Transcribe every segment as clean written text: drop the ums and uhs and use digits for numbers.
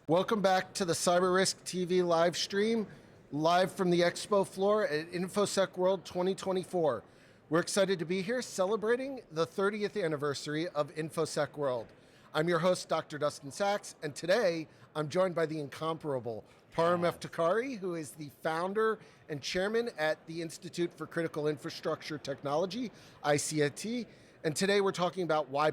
Welcome back to the Cyber Risk TV live stream, live from the expo floor at InfoSec World 2024. We're excited to be here celebrating the 30th anniversary of InfoSec World. I'm your host, Dr. Dustin Sachs, and today I'm joined by the incomparable Parham Eftekhari, who is the founder and chairman at the Institute for Critical Infrastructure Technology, ICIT. And today we're talking about why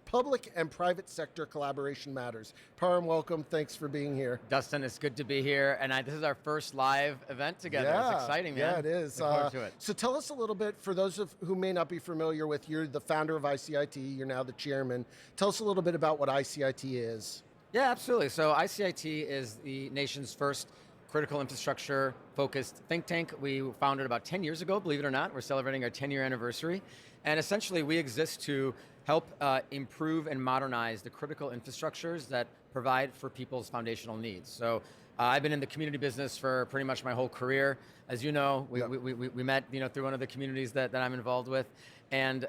public and private sector collaboration matters. Parham, welcome. Thanks for being here. Dustin, it's good to be here. And this is our first live event together. It's exciting, man. Yeah, it is. Look forward to it. So tell us a little bit, for those who may not be familiar with, you're the founder of ICIT, you're now the chairman. Tell us a little bit about what ICIT is. Yeah, absolutely. So ICIT is the nation's first critical infrastructure focused think tank. We founded about 10 years ago, believe it or not. We're celebrating our 10-year anniversary. And essentially we exist to help improve and modernize the critical infrastructures that provide for people's foundational needs. So I've been in the community business for pretty much my whole career. As you know, we met through one of the communities that I'm involved with. And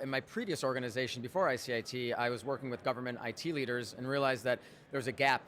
in my previous organization before ICIT, I was working with government IT leaders and realized that there's a gap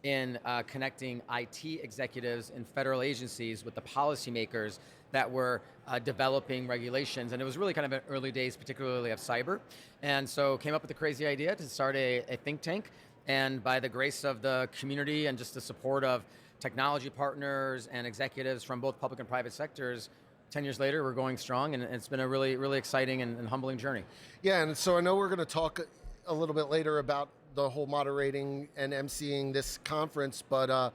in connecting IT executives in federal agencies with the policymakers that were developing regulations. And it was really kind of in early days, particularly of cyber. And so came up with the crazy idea to start a think tank. And by the grace of the community and just the support of technology partners and executives from both public and private sectors, 10 years later, we're going strong, and it's been a really, really exciting and humbling journey. Yeah, and so I know we're going to talk a little bit later about the whole moderating and emceeing this conference, but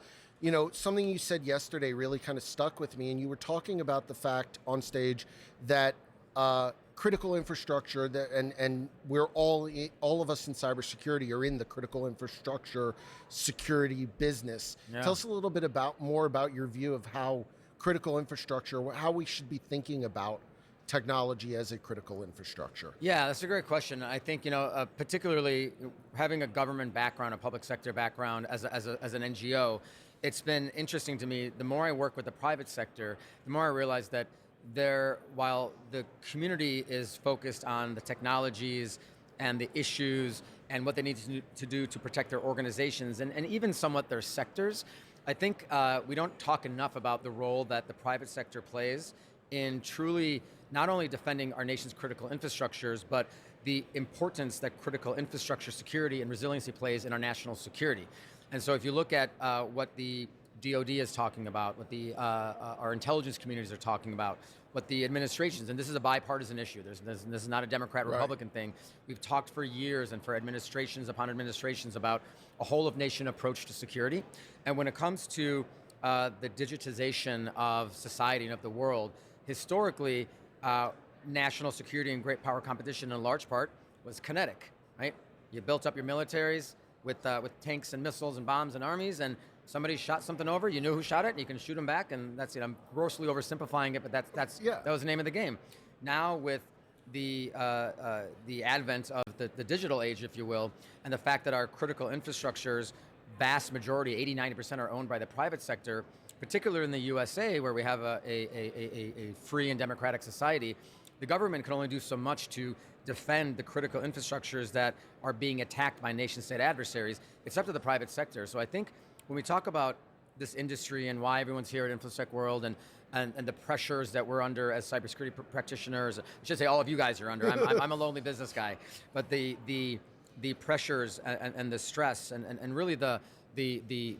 something you said yesterday really kind of stuck with me, and you were talking about the fact on stage that critical infrastructure, and we're all of us in cybersecurity are in the critical infrastructure security business. Yeah. Tell us a little bit more about your view of how critical infrastructure, how we should be thinking about technology as a critical infrastructure. Yeah, that's a great question. I think particularly having a government background, a public sector background as an NGO, it's been interesting to me. The more I work with the private sector, the more I realize that while the community is focused on the technologies and the issues and what they need to do to protect their organizations and even somewhat their sectors, I think we don't talk enough about the role that the private sector plays in truly not only defending our nation's critical infrastructures, but the importance that critical infrastructure security and resiliency plays in our national security. And so if you look at what the DoD is talking about, what our intelligence communities are talking about, what the administrations, and this is a bipartisan issue, this is not a Democrat-Republican thing. We've talked for years and for administrations upon administrations about a whole-of-nation approach to security. And when it comes to the digitization of society and of the world, historically, national security and great power competition in large part was kinetic, right? You built up your militaries with tanks and missiles and bombs and armies, and somebody shot something over, you knew who shot it, and you can shoot them back, and that's it. I'm grossly oversimplifying it, but that was the name of the game. Now with the advent of the digital age, if you will, and the fact that our critical infrastructures, vast majority, 80-90% are owned by the private sector, particularly in the USA, where we have a free and democratic society, the government can only do so much to defend the critical infrastructures that are being attacked by nation-state adversaries. It's up to the private sector. So I think when we talk about this industry and why everyone's here at InfoSec World and the pressures that we're under as cybersecurity practitioners, I should say all of you guys are under. I'm a lonely business guy, but the pressures and the stress and really the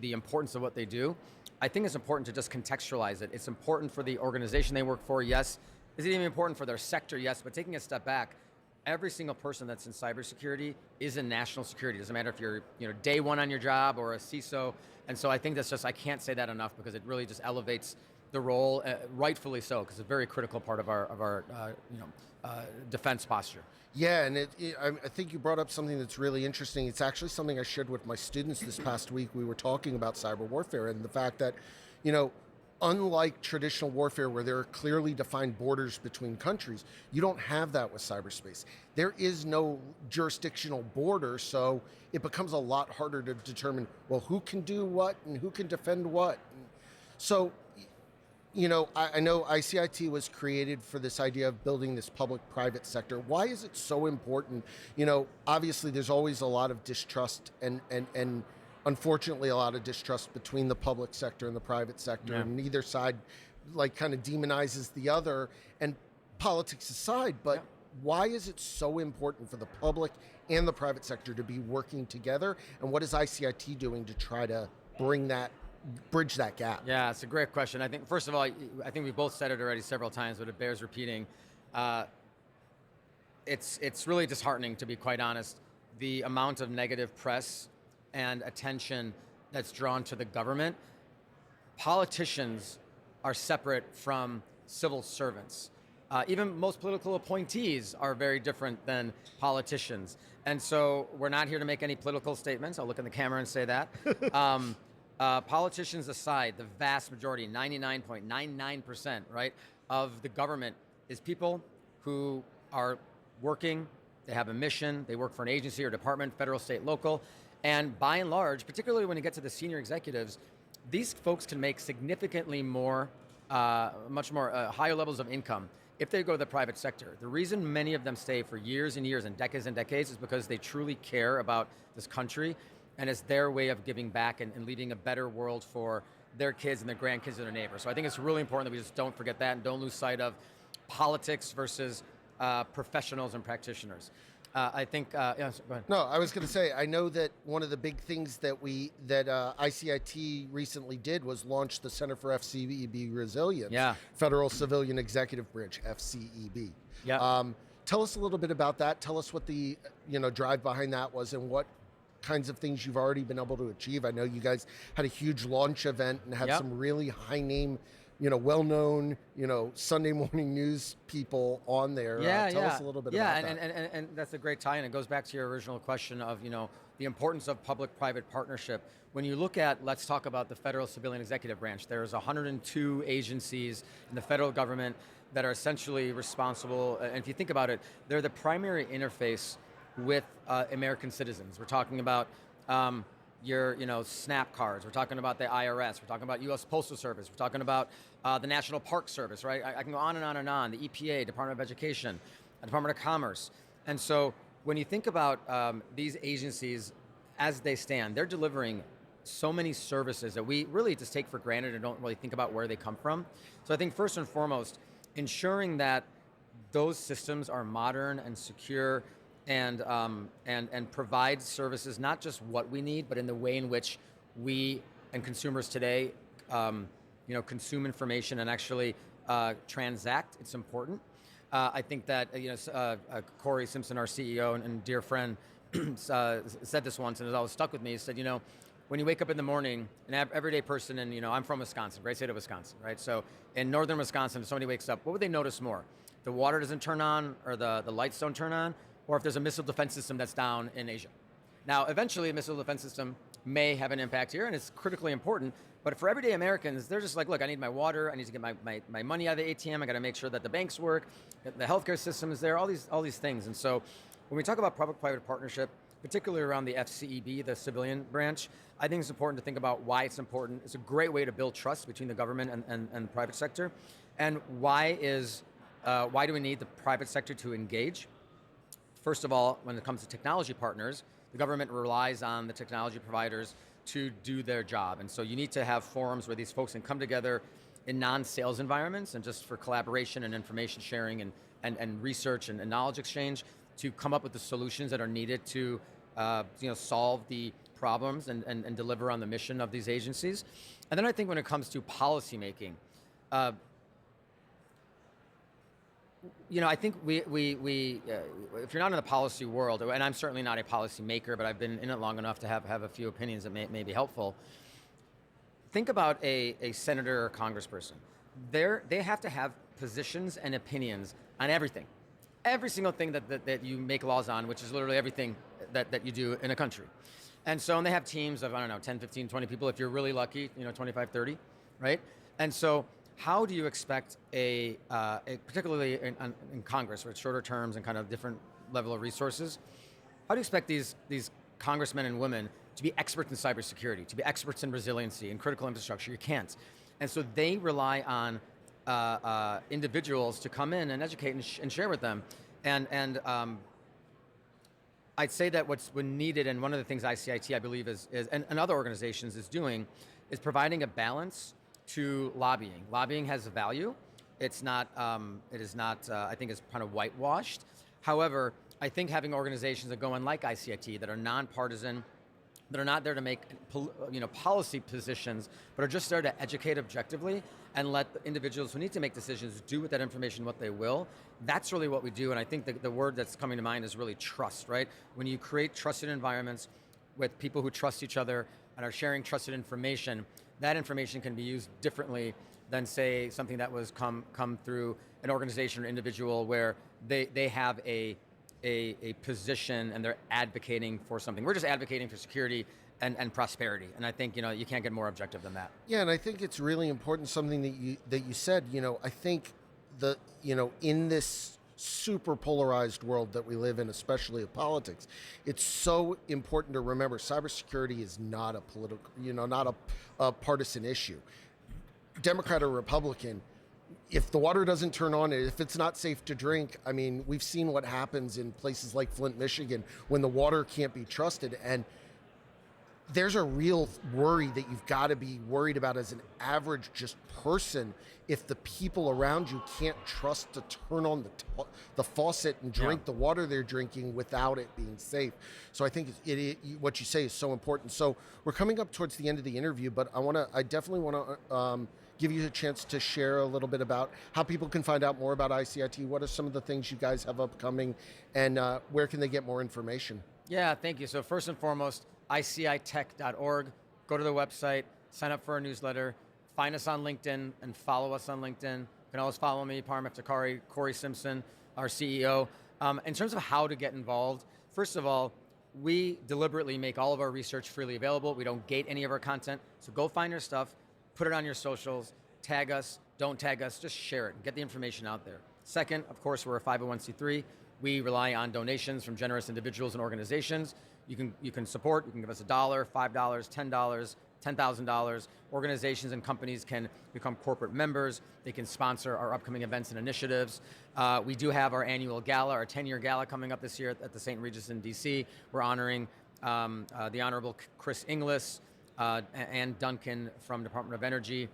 importance of what they do, I think it's important to just contextualize it. It's important for the organization they work for, yes. Is it even important for their sector? Yes, but taking a step back, every single person that's in cybersecurity is in national security. It doesn't matter if you're day one on your job or a CISO. And so I think that's just, I can't say that enough because it really just elevates the role, rightfully so, because it's a very critical part of our defense posture. Yeah, and I think you brought up something that's really interesting. It's actually something I shared with my students this past week. We were talking about cyber warfare and the fact that, unlike traditional warfare where there are clearly defined borders between countries, you don't have that with cyberspace. There is no jurisdictional border, so it becomes a lot harder to determine, well, who can do what and who can defend what. So, I know ICIT was created for this idea of building this public-private sector. Why is it so important? Obviously there's always a lot of distrust and unfortunately a lot of distrust between the public sector and the private sector, Yeah. and neither side like kind of demonizes the other. And politics aside, but Yeah. why is it so important for the public and the private sector to be working together? And what is ICIT doing to try to bridge that gap? Yeah, it's a great question. I think, first of all, I think we both said it already several times, but it bears repeating. It's really disheartening, to be quite honest, the amount of negative press and attention that's drawn to the government. Politicians are separate from civil servants. Even most political appointees are very different than politicians. And so we're not here to make any political statements. I'll look in the camera and say that. Politicians aside, the vast majority, 99.99%, right, of the government is people who are working, they have a mission, they work for an agency or department, federal, state, local, and by and large, particularly when you get to the senior executives, these folks can make significantly more, much more higher levels of income if they go to the private sector. The reason many of them stay for years and years and decades is because they truly care about this country, and it's their way of giving back and leaving a better world for their kids and their grandkids and their neighbors. So I think it's really important that we just don't forget that and don't lose sight of politics versus professionals and practitioners. I think, yeah, go ahead. No, I was going to say, I know that one of the big things that ICIT recently did was launch the Center for FCEB Resilience, Yeah. Federal Civilian Executive Branch, FCEB. Yeah. Tell us a little bit about that. Tell us what the drive behind that was and what kinds of things you've already been able to achieve. I know you guys had a huge launch event and had Yep. some really high name, well-known, Sunday morning news people on there. Tell us a little bit about that. And that's a great tie-in. It goes back to your original question of, the importance of public-private partnership. When you look at, let's talk about the Federal Civilian Executive Branch. There's 102 agencies in the federal government that are essentially responsible, and if you think about it, they're the primary interface with American citizens. We're talking about your SNAP cards. We're talking about the IRS. We're talking about U.S. Postal Service. We're talking about the National Park Service, right? I can go on and on and on. The EPA, Department of Education, Department of Commerce. And so when you think about these agencies as they stand, they're delivering so many services that we really just take for granted and don't really think about where they come from. So I think first and foremost, ensuring that those systems are modern and secure and provide services, not just what we need, but in the way in which we and consumers today, consume information and actually transact. It's important. I think that Corey Simpson, our CEO and dear friend, said this once, and it always stuck with me. He said, when you wake up in the morning, an everyday person, and I'm from Wisconsin, great state of Wisconsin, right? So in northern Wisconsin, if somebody wakes up, what would they notice more? The water doesn't turn on, or the lights don't turn on, or if there's a missile defense system that's down in Asia. Now, eventually, a missile defense system may have an impact here, and it's critically important, but for everyday Americans, they're just like, look, I need my water, I need to get my money out of the ATM, I gotta make sure that the banks work, that the healthcare system is there, all these things. And so, when we talk about public-private partnership, particularly around the FCEB, the civilian branch, I think it's important to think about why it's important. It's a great way to build trust between the government and the private sector. And why do we need the private sector to engage? First of all, when it comes to technology partners, the government relies on the technology providers to do their job. And so you need to have forums where these folks can come together in non-sales environments and just for collaboration and information sharing and research and knowledge exchange to come up with the solutions that are needed to solve the problems and deliver on the mission of these agencies. And then I think when it comes to policy making, I think we if you're not in the policy world, and I'm certainly not a policy maker, but I've been in it long enough to have a few opinions that may be helpful. Think about a senator or congressperson. They have to have positions and opinions on everything. Every single thing that you make laws on, which is literally everything that you do in a country. And so they have teams of, 10, 15, 20 people, if you're really lucky, 25, 30, right? And so how do you expect particularly in Congress, where it's shorter terms and kind of different level of resources, how do you expect these congressmen and women to be experts in cybersecurity, to be experts in resiliency and critical infrastructure? You can't. And so they rely on individuals to come in and educate and share with them. And I'd say that what's been needed, and one of the things ICIT, I believe, and other organizations is doing, is providing a balance to lobbying. Lobbying has a value. It's not, it is not, I think it's kind of whitewashed. However, I think having organizations that go in like ICIT that are nonpartisan, that are not there to make policy positions, but are just there to educate objectively and let the individuals who need to make decisions do with that information what they will. That's really what we do, and I think the word that's coming to mind is really trust, right? When you create trusted environments with people who trust each other and are sharing trusted information, that information can be used differently than, say, something that was come through an organization or individual where they have a position and they're advocating for something. We're just advocating for security and prosperity, and I think you can't get more objective than that. Yeah, and I think it's really important, something that you said. I think in this super polarized world that we live in, especially of politics, it's so important to remember cybersecurity is not a political, not a partisan issue. Democrat or Republican, if the water doesn't turn on, if it's not safe to drink, I mean, we've seen what happens in places like Flint, Michigan, when the water can't be trusted. And there's a real worry that you've got to be worried about as an average just person, if the people around you can't trust to turn on the faucet and drink the water they're drinking without it being safe. So I think what you say is so important. So we're coming up towards the end of the interview, but I definitely want to give you a chance to share a little bit about how people can find out more about ICIT. What are some of the things you guys have upcoming, and where can they get more information? Yeah, thank you. So first and foremost, icitech.org. Go to the website, sign up for our newsletter, find us on LinkedIn, and follow us on LinkedIn. You can always follow me, Parham Eftekhari, Corey Simpson, our CEO. In terms of how to get involved, first of all, we deliberately make all of our research freely available. We don't gate any of our content. So go find your stuff, put it on your socials, tag us, don't tag us, just share it and get the information out there. Second, of course, we're a 501c3. We rely on donations from generous individuals and organizations. You can support, you can give us $1, $5, $10, $10,000. Organizations and companies can become corporate members. They can sponsor our upcoming events and initiatives. We do have our annual gala, our 10-year gala coming up this year at the St. Regis in DC. We're honoring the Honorable Chris Inglis, Ann Duncan from Department of Energy,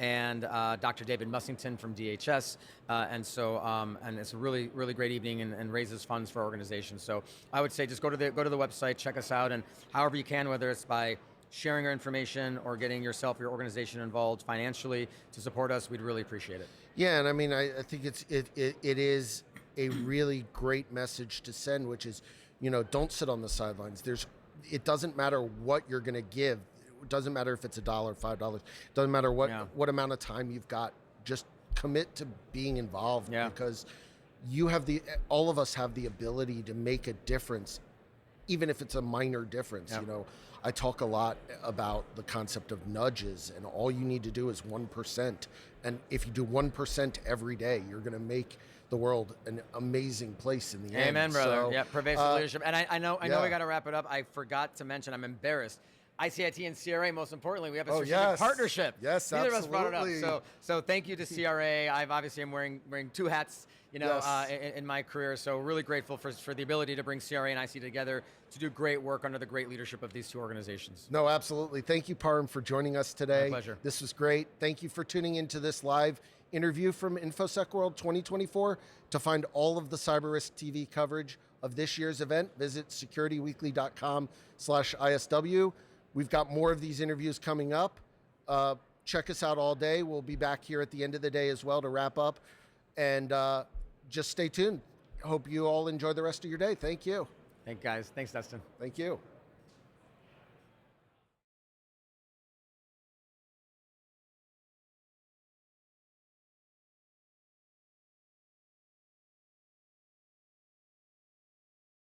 and Dr. David Mussington from DHS, and it's a really, really great evening and raises funds for organizations. So I would say just go to the website, check us out, and however you can, whether it's by sharing our information or getting yourself or your organization involved financially to support us, we'd really appreciate it. Yeah, and I mean, I think it is a really great message to send, which is, don't sit on the sidelines. It doesn't matter what you're going to give. It doesn't matter if it's $1, $5. It doesn't matter what amount of time you've got. Just commit to being involved, because all of us have the ability to make a difference, even if it's a minor difference. I talk a lot about the concept of nudges, and all you need to do is 1%. And if you do 1% every day, you're going to make the world an amazing place in the end. Amen, brother. So, pervasive leadership. And I know we got to wrap it up. I forgot to mention, I'm embarrassed. ICIT and CRA, most importantly, we have a strategic partnership. Yes, Neither absolutely. of us brought it up. So thank you to CRA. I'm wearing two hats, in my career. So really grateful for the ability to bring CRA and ICIT together to do great work under the great leadership of these two organizations. No, absolutely. Thank you, Parham, for joining us today. My pleasure. This was great. Thank you for tuning into this live interview from InfoSec World 2024. To find all of the Cyber Risk TV coverage of this year's event, visit securityweekly.com/ISW. We've got more of these interviews coming up. Check us out all day. We'll be back here at the end of the day as well to wrap up. And just stay tuned. Hope you all enjoy the rest of your day. Thank you. Thanks, guys. Thanks, Dustin. Thank you.